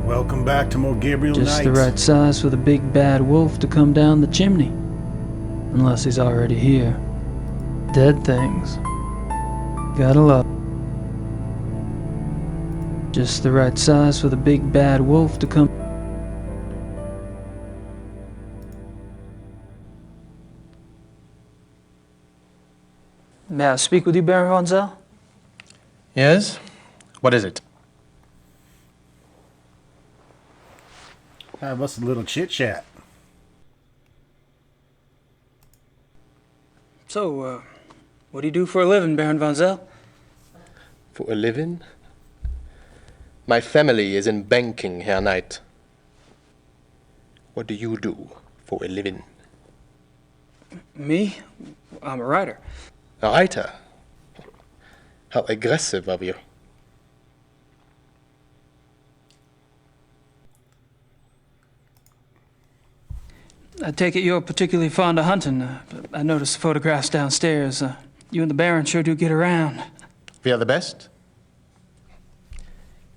Welcome back to more Gabriel Just Nights. the right size for the big bad wolf to come down the chimney. Unless he's already here. Dead things. Gotta love. Just the right size for the big bad wolf to come. May I speak with you, Baron von Zell? Yes? What is it? Have us a little chit chat. So, what do you do for a living, Baron von Zell? For a living? My family is in banking, Herr Knight. What do you do for a living? Me? I'm a writer. A writer? How aggressive of you. I take it you're particularly fond of hunting. I noticed the photographs downstairs. You and the Baron sure do get around. We are the best?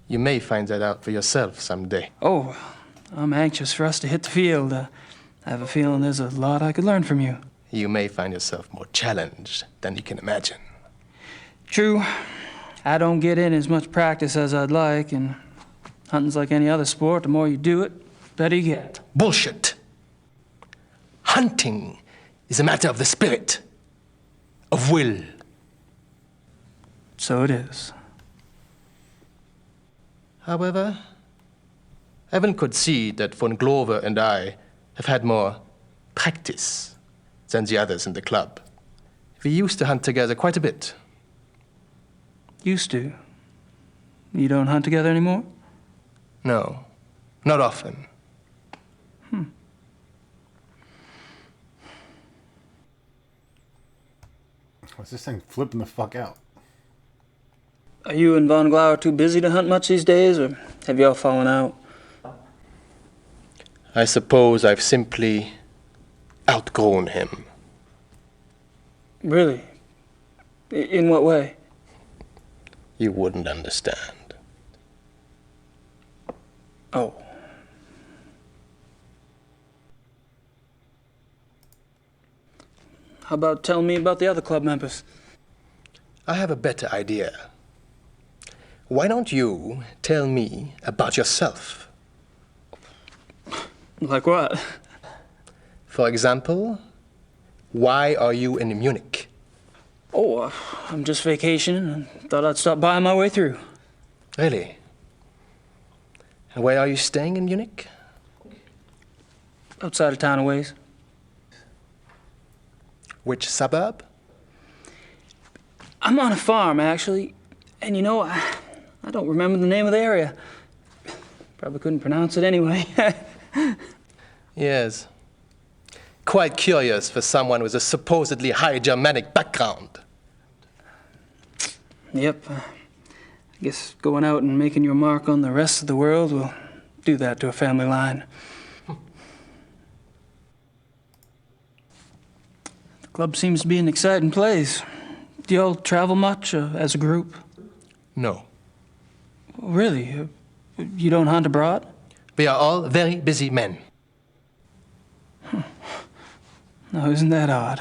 You may find that out for yourself someday. Oh, I'm anxious for us to hit the field. I have a feeling there's a lot I could learn from you. You may find yourself more challenged than you can imagine. True. I don't get in as much practice as I'd like, and hunting's like any other sport. The more you do it, the better you get. Bullshit! Hunting is a matter of the spirit, of will. So it is. However, Evan could see that von Glover and I have had more practice than the others in the club. We used to hunt together quite a bit. Used to. You don't hunt together anymore? No, not often. What's this thing flipping the fuck out? Are you and Von Glauer too busy to hunt much these days, or have y'all fallen out? I suppose I've simply outgrown him. Really? In what way? You wouldn't understand. Oh. How about telling me about the other club members? I have a better idea. Why don't you tell me about yourself? Like what? For example, why are you in Munich? Oh, I'm just vacationing and thought I'd stop by on my way through. Really? And where are you staying in Munich? Outside of town a ways. Which suburb? I'm on a farm, actually. And you know, I don't remember the name of the area. Probably couldn't pronounce it anyway. Yes. Quite curious for someone with a supposedly high Germanic background. Yep. I guess going out and making your mark on the rest of the world will do that to a family line. The club seems to be an exciting place. Do y'all travel much as a group? No. Really? You don't hunt abroad? We are all very busy men. No, isn't that odd?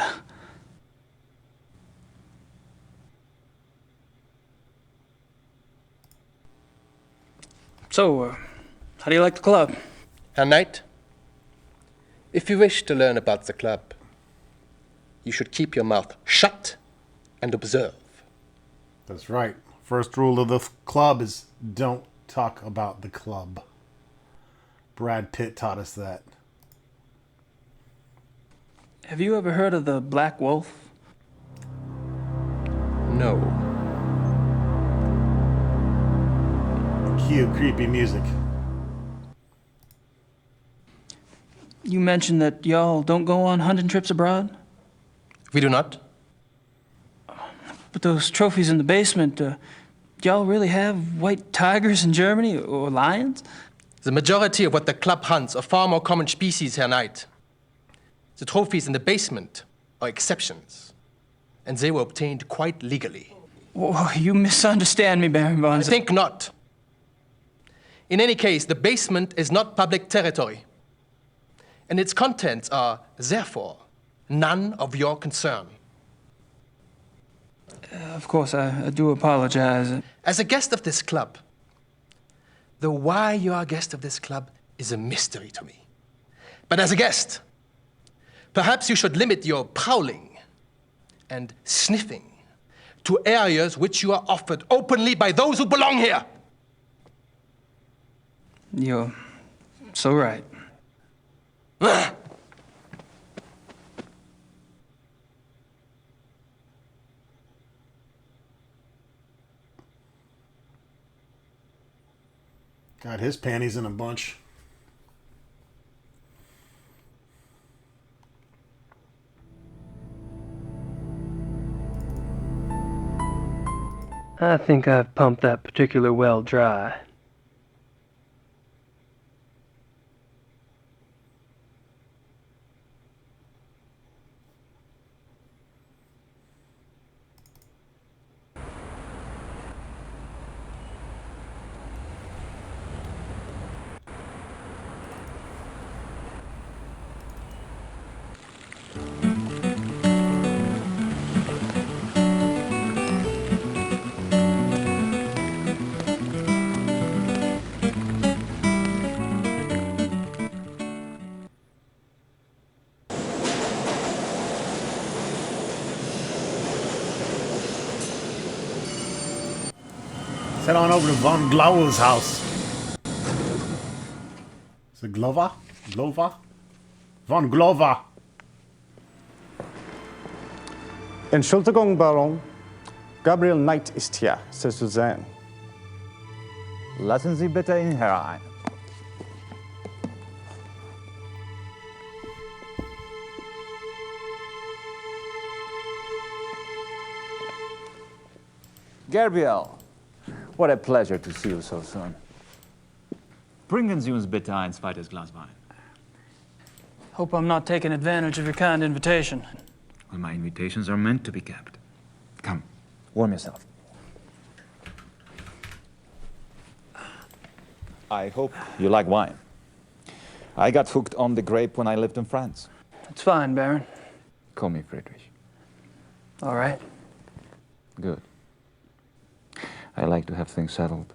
So, how do you like the club? Herr Knight, if you wish to learn about the club, you should keep your mouth shut and observe. That's right. First rule of the club is don't talk about the club. Brad Pitt taught us that. Have you ever heard of the Black Wolf? No. Cue creepy music. You mentioned that y'all don't go on hunting trips abroad? We do not? But those trophies in the basement, y'all really have white tigers in Germany or lions? The majority of what the club hunts are far more common species, Herr Knight. The trophies in the basement are exceptions, and they were obtained quite legally. Oh, you misunderstand me, Baron von I Zell. think not. In any case, the basement is not public territory, and its contents are, therefore, none of your concern. Of course, I do apologize. As a guest of this club, the why you are a guest of this club is a mystery to me. But as a guest, perhaps you should limit your prowling and sniffing to areas which you are offered openly by those who belong here. You're so right. Got his panties in a bunch. I think I've pumped that particular well dry. Head on over to Von Glover's house. Is it Glover? Glover? Von Glover. Entschuldigung, Baron. Gabriel Knight ist hier, Sie zu sehen. Lassen Sie bitte ihn herein. Gabriel, what a pleasure to see you so soon. Bringen Sie uns bitte ein zweites Glas Wein. Hope I'm not taking advantage of your kind invitation. Well, my invitations are meant to be kept. Come, warm yourself. I hope you like wine. I got hooked on the grape when I lived in France. It's fine, Baron. Call me Friedrich. All right. Good. I like to have things settled.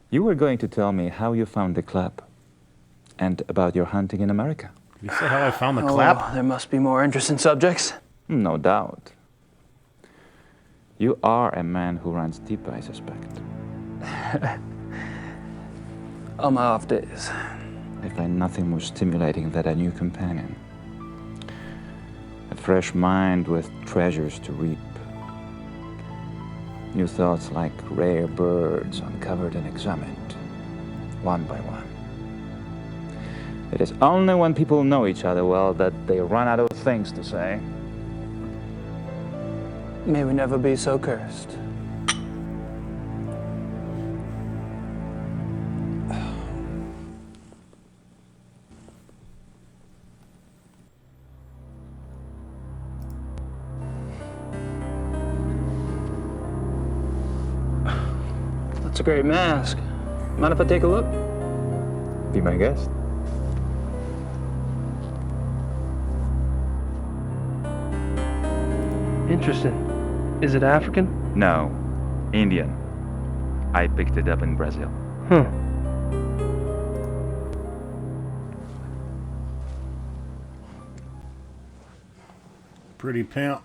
You were going to tell me how you found the club and about your hunting in America. Did you say how I found the clap? There must be more interesting subjects. No doubt. You are a man who runs deep, I suspect. On my off days. I find nothing more stimulating than a new companion. A fresh mind with treasures to reap. New thoughts like rare birds uncovered and examined, one by one. It is only when people know each other well that they run out of things to say. May we never be so cursed. That's a great mask. Mind if I take a look? Be my guest. Interesting. Is it African? No, Indian. I picked it up in Brazil. Huh. Pretty pimp.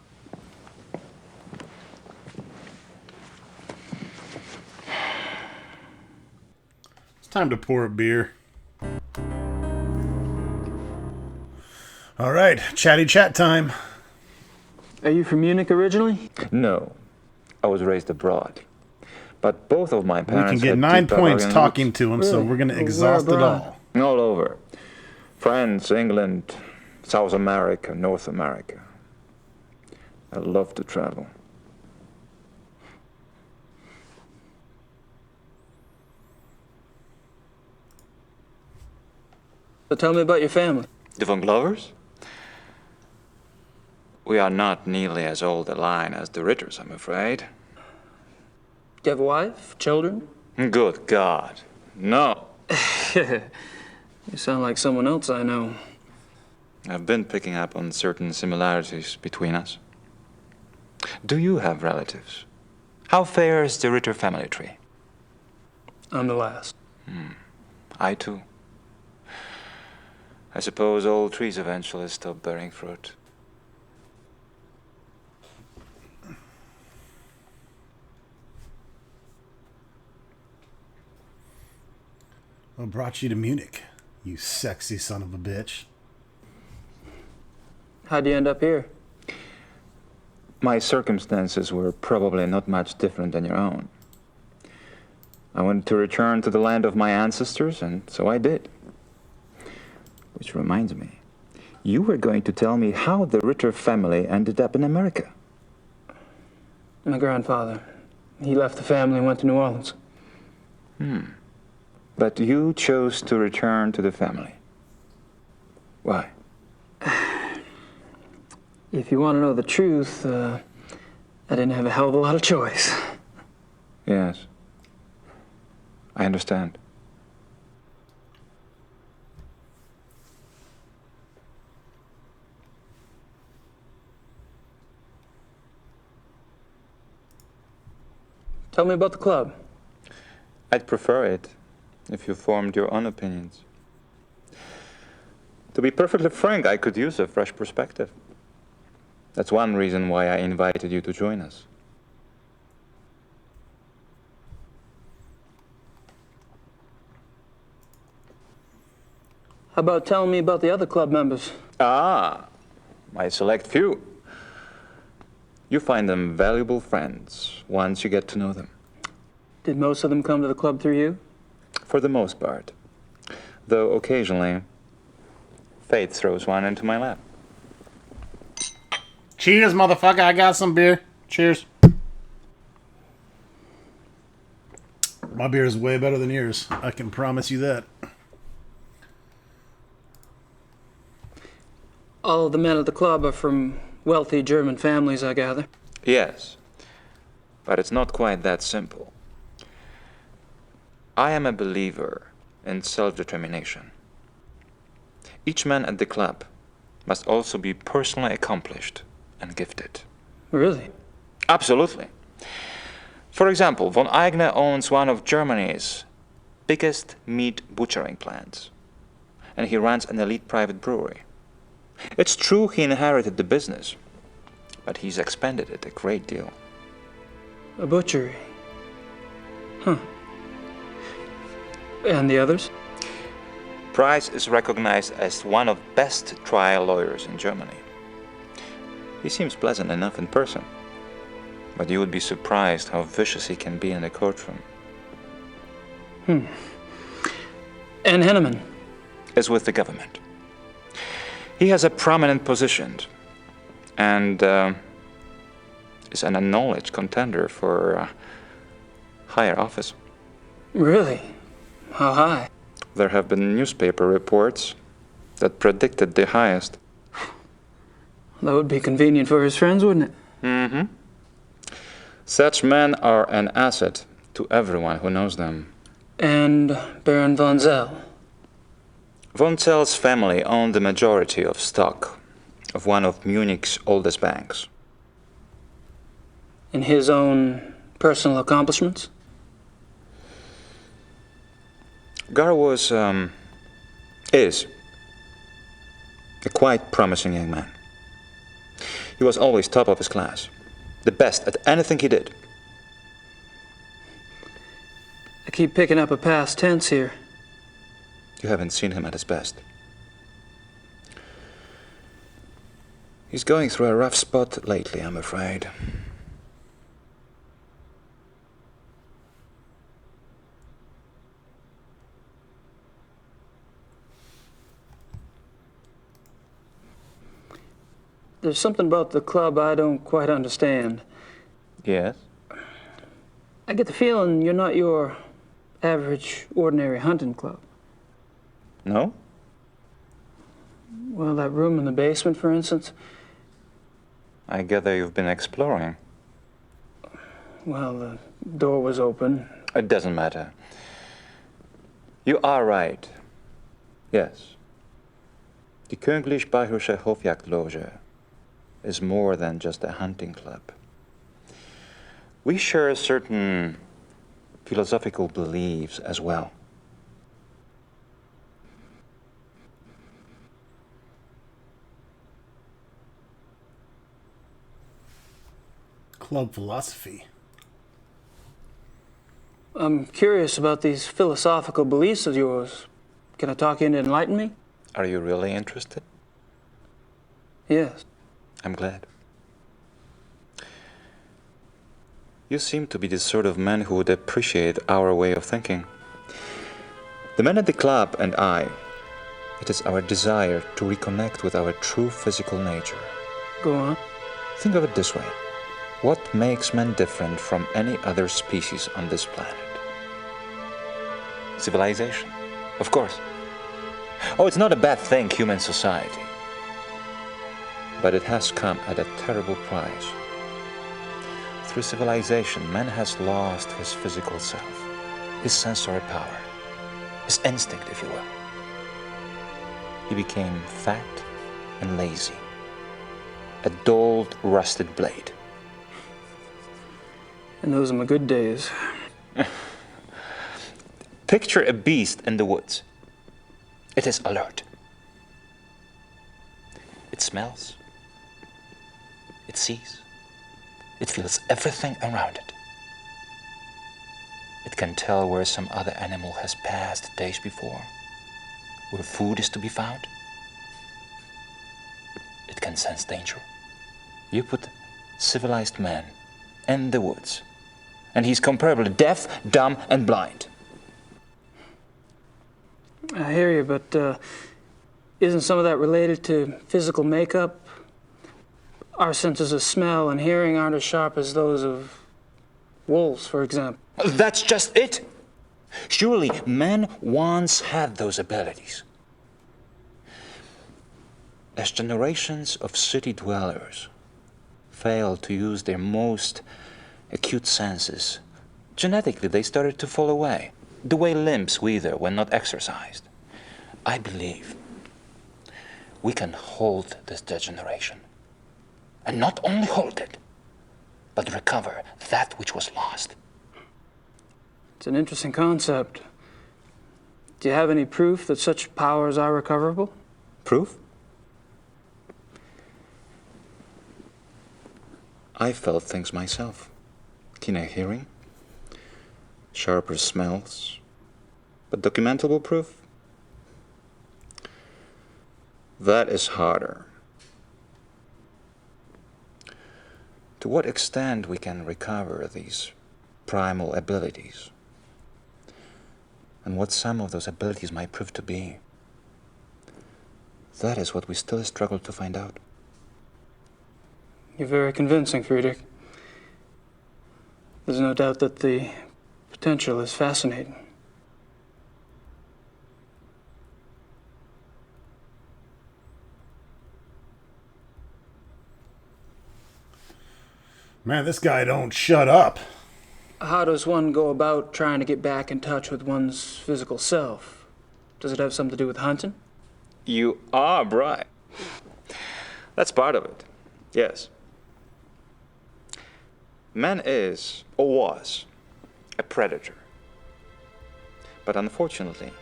It's time to pour a beer. All right, chatty chat time. Are you from Munich originally? No, I was raised abroad. But both of my We parents can get had 9 deep points Bavarian talking roots. to him, so Really? we're going to Well, exhaust it where abroad? all. All over. France, England, South America, North America. I love to travel. So tell me about your family. The Von Glovers? We are not nearly as old a line as the Ritters, I'm afraid. Do you have a wife? Children? Good God. No. You sound like someone else I know. I've been picking up on certain similarities between us. Do you have relatives? How fares the Ritter family tree? I'm the last. I too. I suppose all trees eventually stop bearing fruit. What brought you to Munich, you sexy son of a bitch? How'd you end up here? My circumstances were probably not much different than your own. I wanted to return to the land of my ancestors, and so I did. Which reminds me, you were going to tell me how the Ritter family ended up in America. My grandfather. He left the family and went to New Orleans. But you chose to return to the family. Why? If you want to know the truth, I didn't have a hell of a lot of choice. Yes. I understand. Tell me about the club. I'd prefer it if you formed your own opinions. To be perfectly frank, I could use a fresh perspective. That's one reason why I invited you to join us. How about telling me about the other club members? Ah, my select few. You find them valuable friends once you get to know them. Did most of them come to the club through you? For the most part. Though occasionally, fate throws one into my lap. Cheers, motherfucker. I got some beer. Cheers. My beer is way better than yours. I can promise you that. All of the men at the club are from wealthy German families, I gather. Yes, but it's not quite that simple. I am a believer in self-determination. Each man at the club must also be personally accomplished and gifted. Really? Absolutely. For example, von Eigner owns one of Germany's biggest meat butchering plants, and he runs an elite private brewery. It's true he inherited the business, but he's expanded it a great deal. A butchery. Huh. And the others? Price is recognized as one of the best trial lawyers in Germany. He seems pleasant enough in person, but you would be surprised how vicious he can be in the courtroom. And Henneman? Is with the government. He has a prominent position and is an acknowledged contender for higher office. Really? How high? There have been newspaper reports that predicted the highest. That would be convenient for his friends, wouldn't it? Mm-hmm. Such men are an asset to everyone who knows them. And Baron von Zell? Von Zell's family owned the majority of stock of one of Munich's oldest banks. In his own personal accomplishments? Gar is a quite promising young man. He was always top of his class, the best at anything he did. I keep picking up a past tense here. You haven't seen him at his best. He's going through a rough spot lately, I'm afraid. There's something about the club I don't quite understand. Yes? I get the feeling you're not your average, ordinary hunting club. No? Well, that room in the basement, for instance. I gather you've been exploring. Well, the door was open. It doesn't matter. You are right. Yes. The Königlich Bayerische Hofjagdloge is more than just a hunting club. We share certain philosophical beliefs as well. Club philosophy. I'm curious about these philosophical beliefs of yours. Can I talk you into enlighten me? Are you really interested? Yes. I'm glad. You seem to be the sort of man who would appreciate our way of thinking. The men at the club and I, it is our desire to reconnect with our true physical nature. Go on. Think of it this way. What makes man different from any other species on this planet? Civilization, of course. Oh, it's not a bad thing, human society. But it has come at a terrible price. Through civilization, man has lost his physical self, his sensory power, his instinct, if you will. He became fat and lazy, a dulled, rusted blade. And those are my good days. Picture a beast in the woods. It is alert. It smells. It sees. It feels everything around it. It can tell where some other animal has passed days before, where food is to be found. It can sense danger. You put civilized man in the woods, and he's comparably deaf, dumb, and blind. I hear you, but isn't some of that related to physical makeup? Our senses of smell and hearing aren't as sharp as those of wolves, for example. That's just it. Surely man once had those abilities. As generations of city dwellers failed to use their most acute senses, genetically they started to fall away, the way limbs wither when not exercised. I believe we can hold this degeneration. And not only hold it, but recover that which was lost. It's an interesting concept. Do you have any proof that such powers are recoverable? Proof? I felt things myself. Keener hearing, sharper smells, but documentable proof? That is harder. To what extent we can recover these primal abilities, and what some of those abilities might prove to be, that is what we still struggle to find out. You're very convincing, Friedrich. There's no doubt that the potential is fascinating. Man, this guy don't shut up. How does one go about trying to get back in touch with one's physical self? Does it have something to do with hunting? You are right. That's part of it, yes. Man is, or was, a predator. But unfortunately,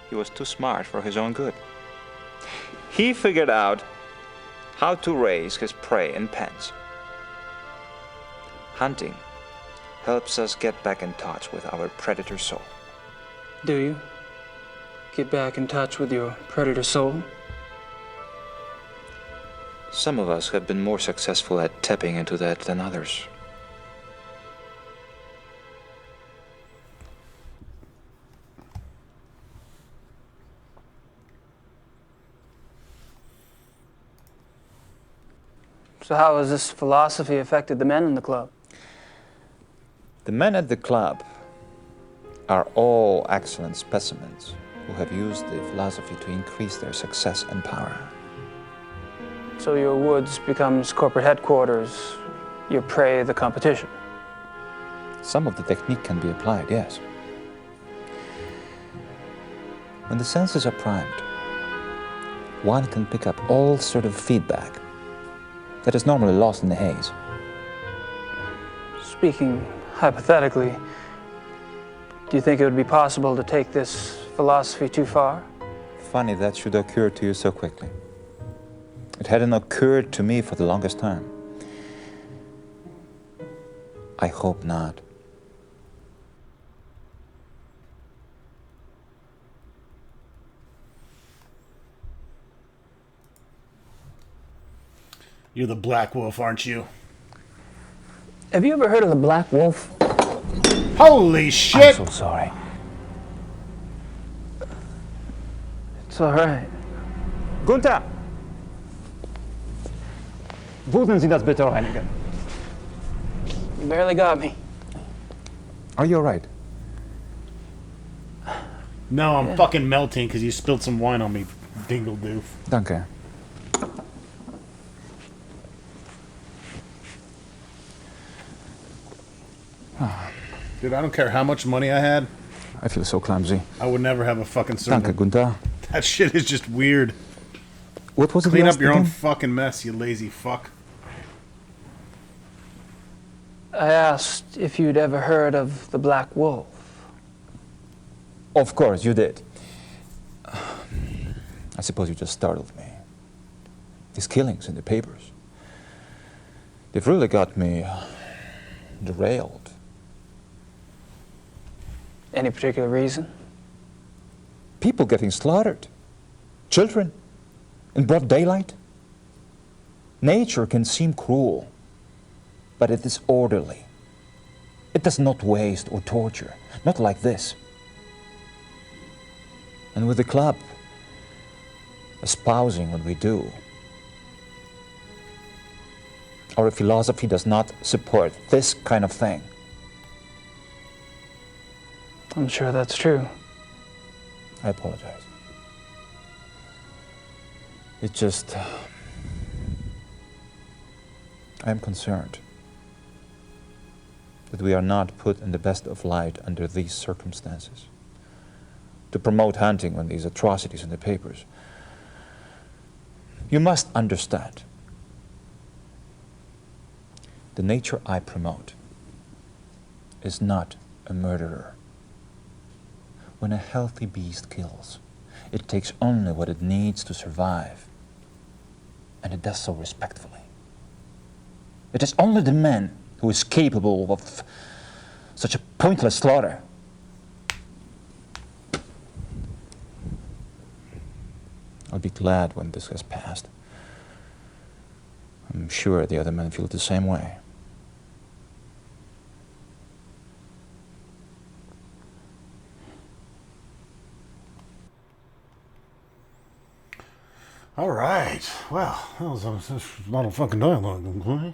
he was too smart for his own good. He figured out how to raise his prey in pens. Hunting helps us get back in touch with our predator soul. Do you? Get back in touch with your predator soul? Some of us have been more successful at tapping into that than others. So how has this philosophy affected the men in the club? The men at the club are all excellent specimens who have used the philosophy to increase their success and power. So your woods becomes corporate headquarters, your prey the competition. Some of the technique can be applied, yes. When the senses are primed, one can pick up all sort of feedback that is normally lost in the haze. Speaking hypothetically, do you think it would be possible to take this philosophy too far? Funny that should occur to you so quickly. It hadn't occurred to me for the longest time. I hope not. You're the Black Wolf, aren't you? Have you ever heard of the Black Wolf? Holy I'm shit! so sorry. It's all right. Gunther! Würden Sie das bitte reinigen? You barely got me. Are you all right? No, I'm fucking melting because you spilled some wine on me, dingle doof. Danke. Dude, I don't care how much money I had, I feel so clumsy. I would never have a fucking Danke, server. Gunther. That shit is just weird. What was it Clean you up asked your own again? fucking mess, you lazy fuck. I asked if you'd ever heard of the Black Wolf. Of course, you did. I suppose you just startled me. These killings in the papers. They've really got me derailed. Any particular reason? People getting slaughtered. Children. In broad daylight. Nature can seem cruel, but it is orderly. It does not waste or torture. Not like this. And with the club espousing what we do, our philosophy does not support this kind of thing. I'm sure that's true. I apologize. It just... I am concerned that we are not put in the best of light under these circumstances. To promote hunting when these atrocities in the papers. You must understand. The nature I promote is not a murderer. When a healthy beast kills, it takes only what it needs to survive, and it does so respectfully. It is only the man who is capable of such a pointless slaughter. I'll be glad when this has passed. I'm sure the other men feel the same way. All right. Well, that was a lot of fucking dialogue. Okay?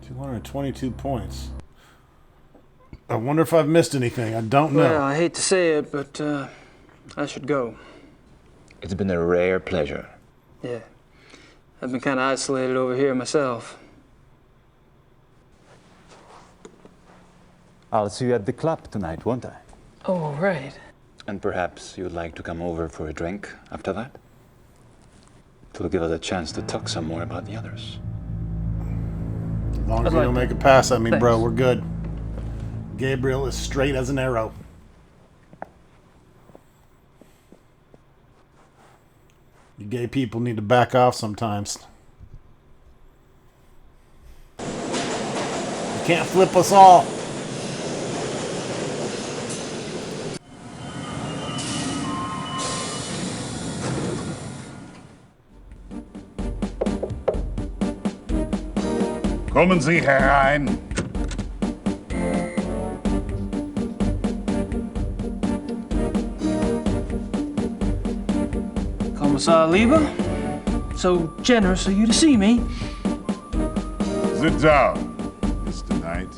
222 points. I wonder if I've missed anything. I don't know. Well, I hate to say it, but I should go. It's been a rare pleasure. Yeah. I've been kind of isolated over here myself. I'll see you at the club tonight, won't I? Oh, right. And perhaps you'd like to come over for a drink after that? It will give us a chance to talk some more about the others. As long as I'd you like don't to. make a pass at me, bro, Thanks. we're good. Gabriel is straight as an arrow. You gay people need to back off sometimes. You can't flip us all. Kommen Sie herein. Commissar Lieber, so generous of you to see me. Sit down, Mr. Knight.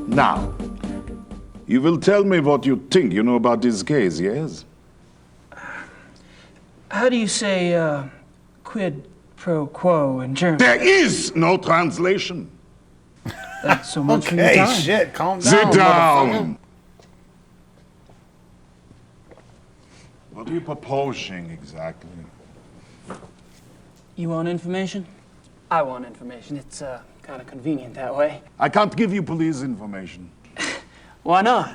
Now, you will tell me what you think you know about this case, yes? How do you say quid pro quo in German? There is no translation. That's so much for your Okay, time. shit, calm down, Sit motherfucker. down. What are you proposing exactly? You want information? I want information. It's kind of convenient that way. I can't give you police information. Why not?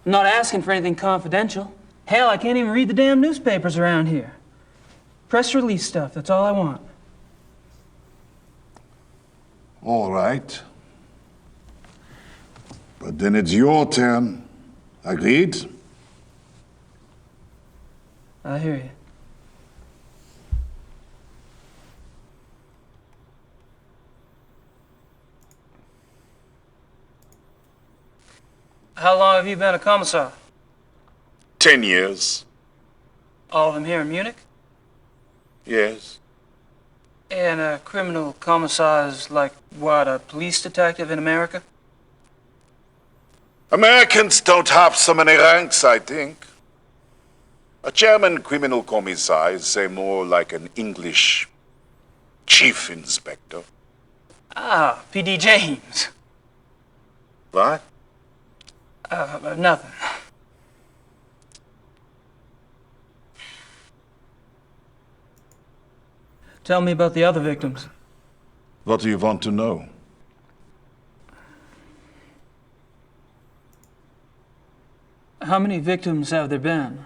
I'm not asking for anything confidential. Hell, I can't even read the damn newspapers around here. Press release stuff, that's all I want. All right. But then it's your turn. Agreed? I hear you. How long have you been a commissar? 10 years. All of them here in Munich? Yes. And a criminal commissar is like, what, a police detective in America? Americans don't have so many ranks, I think. A German criminal commissar is, say, more like an English chief inspector. Ah, P.D. James. What? Nothing. Tell me about the other victims. What do you want to know? How many victims have there been?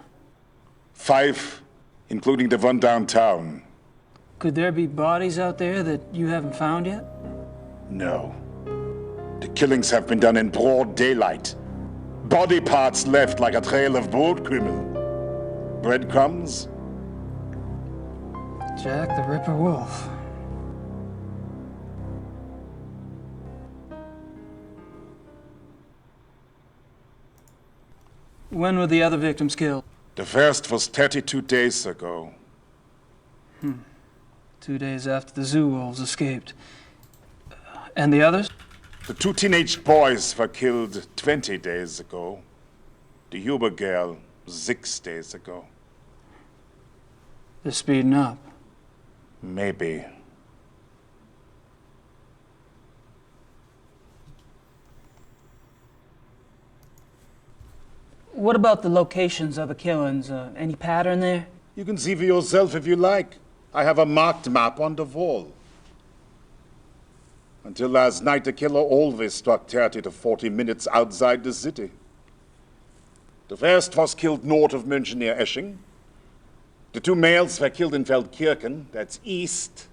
5, including the one downtown. Could there be bodies out there that you haven't found yet? No. The killings have been done in broad daylight. Body parts left like a trail of boat criminal. Breadcrumbs? Jack the Ripper Wolf. When were the other victims killed? The first was 32 days ago. 2 days after the zoo wolves escaped. And the others? The 2 teenage boys were killed 20 days ago. The Huber girl 6 days ago. They're speeding up. Maybe. What about the locations of the killings? Any pattern there? You can see for yourself if you like. I have a marked map on the wall. Until last night, the killer always struck 30 to 40 minutes outside the city. The first was killed north of München near Esching. The 2 males were killed in Feldkirchen, that's east.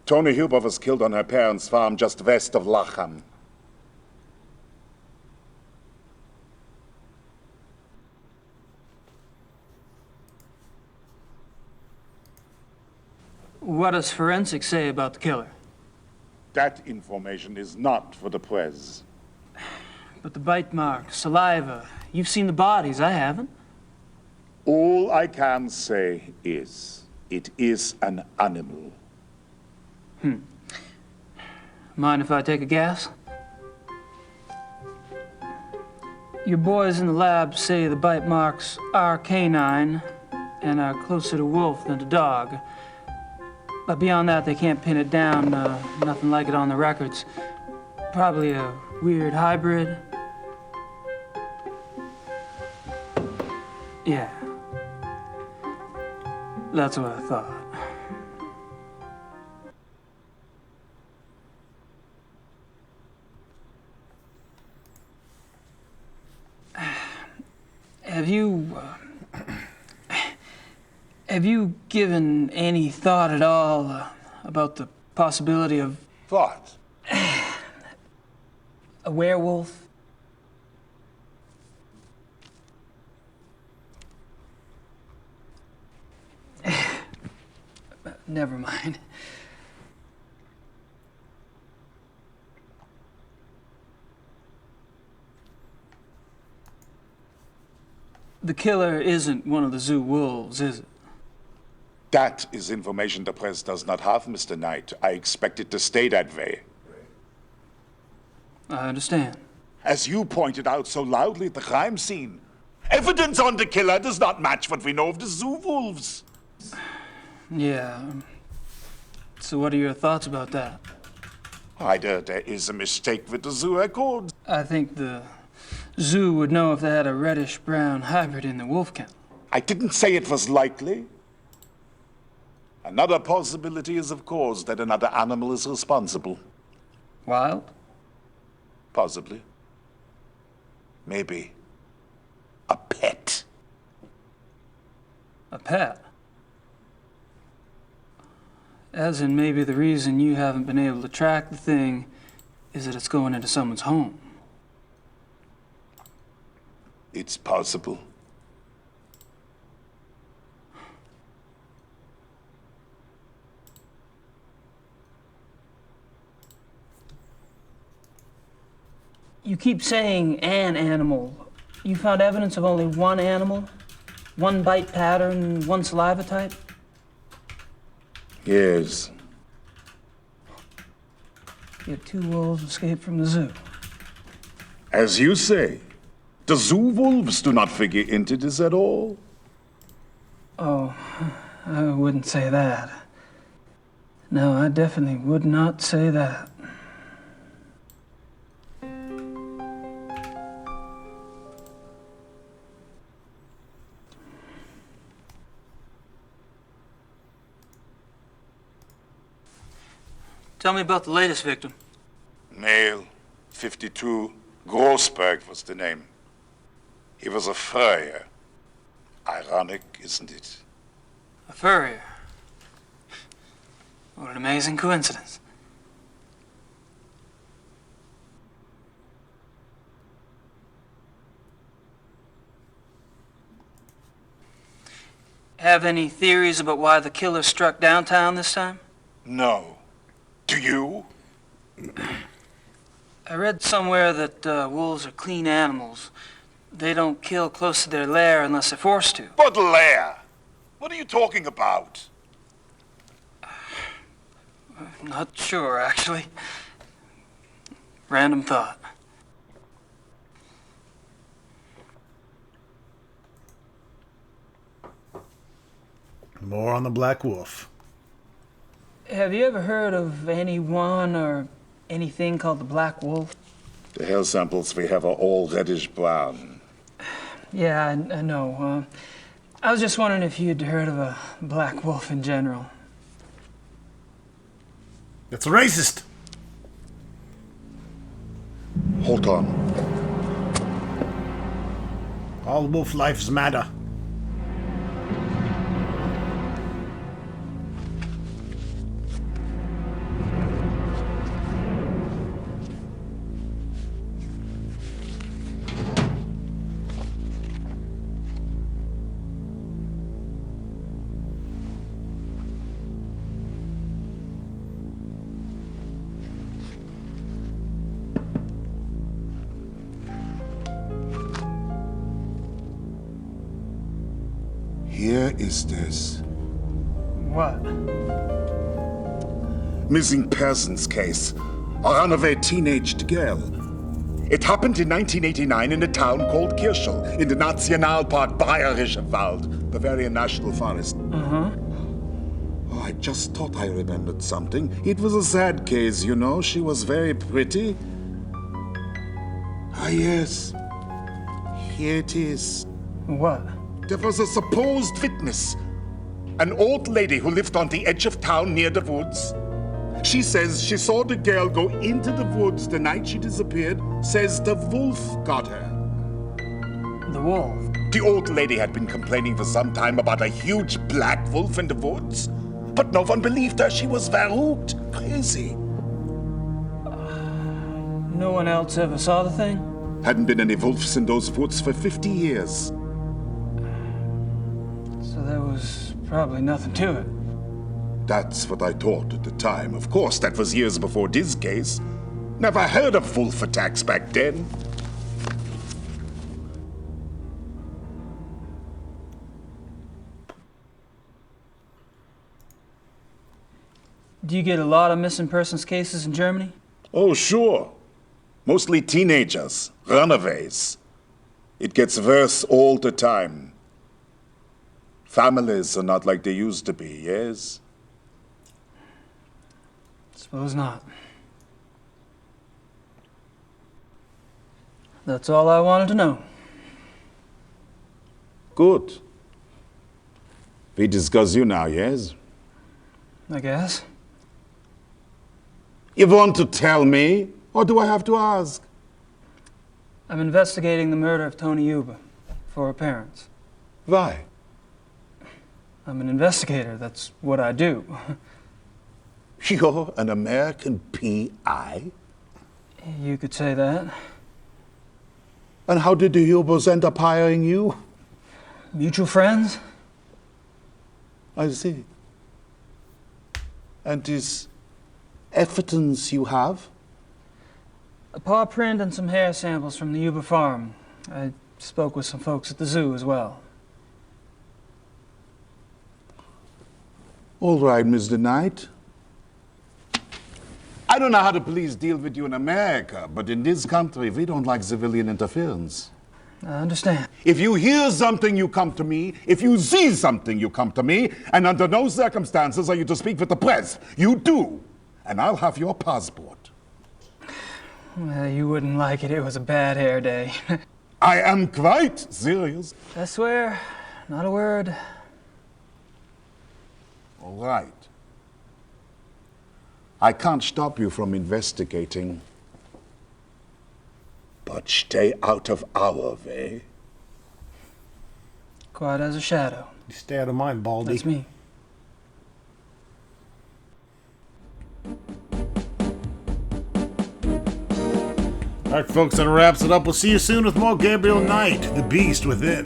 Tony Huber was killed on her parents' farm just west of Lacham. What does forensics say about the killer? That information is not for the press. But the bite marks, saliva, you've seen the bodies, I haven't. All I can say is, it is an animal. Mind if I take a guess? Your boys in the lab say the bite marks are canine and are closer to wolf than to dog. But beyond that, they can't pin it down. Nothing like it on the records. Probably a weird hybrid. Yeah. That's what I thought. Have you given any thought at all about the possibility of What? a werewolf? Never mind. The killer isn't one of the zoo wolves, is it? That is information the press does not have, Mr. Knight. I expect it to stay that way. I understand. As you pointed out so loudly at the crime scene, evidence on the killer does not match what we know of the zoo wolves. incidents. Yeah. So what are your thoughts about that? Either there is a mistake with the zoo records. I think the zoo would know if they had a reddish-brown hybrid in the wolf kennel. I didn't say it was likely. Another possibility is, of course, that another animal is responsible. Wild? Possibly. Maybe. A pet. A pet? As in maybe the reason you haven't been able to track the thing is that it's going into someone's home. It's possible. You keep saying an animal. You found evidence of only one animal? One bite pattern, one saliva type? Yes. Yet 2 wolves escaped from the zoo. As you say, the zoo wolves do not figure into this at all. Oh, I wouldn't say that. No, I definitely would not say that. Tell me about the latest victim. Male, 52, Grossberg was the name. He was a furrier. Ironic, isn't it? A furrier. What an amazing coincidence. Have any theories about why the killer struck downtown this time? No. Do you? I read somewhere that wolves are clean animals. They don't kill close to their lair unless they're forced to. Baudelaire! What are you talking about? Not sure, actually. Random thought. More on the Black Wolf. Have you ever heard of anyone or anything called the Black Wolf? The hair samples we have are all reddish brown. Yeah, I know. I was just wondering if you'd heard of a black wolf in general. It's racist. Hold on. All wolf lives matter. Here is this. What? Missing persons case. A runaway teenaged girl. It happened in 1989 in a town called Kirschel, in the Nationalpark Bayerischer Wald, Bavarian National Forest. Uh-huh. Oh, I just thought I remembered something. It was a sad case, you know. She was very pretty. Ah, yes. Here it is. What? There was a supposed witness. An old lady who lived on the edge of town near the woods. She says she saw the girl go into the woods the night she disappeared. Says the wolf got her. The wolf? The old lady had been complaining for some time about a huge black wolf in the woods. But no one believed her. She was verrückt, crazy. No one else ever saw the thing? Hadn't been any wolves in those woods for 50 years. So there was probably nothing to it. That's what I thought at the time. Of course, that was years before this case. Never heard of wolf attacks back then. Do you get a lot of missing persons cases in Germany? Oh, sure. Mostly teenagers, runaways. It gets worse all the time. Families are not like they used to be, yes? Suppose not. That's all I wanted to know. Good. We discuss you now, yes? I guess. You want to tell me, or do I have to ask? I'm investigating the murder of Tony Yuba for her parents. Why? I'm an investigator. That's what I do. You're an American PI? You could say that. And how did the Hubers end up hiring you? Mutual friends? I see. And this evidence you have? A paw print and some hair samples from the Yuba farm. I spoke with some folks at the zoo as well. All right, Mr. Knight. I don't know how the police deal with you in America, but in this country, we don't like civilian interference. I understand. If you hear something, you come to me. If you see something, you come to me. And under no circumstances are you to speak with the press. You do. And I'll have your passport. Well, you wouldn't like it. It was a bad hair day. I am quite serious. I swear, not a word. All right. I can't stop you from investigating. But stay out of our way. Quiet as a shadow. You stay out of mine, Baldy. That's me. All right, folks, that wraps it up. We'll see you soon with more Gabriel Knight, the Beast Within.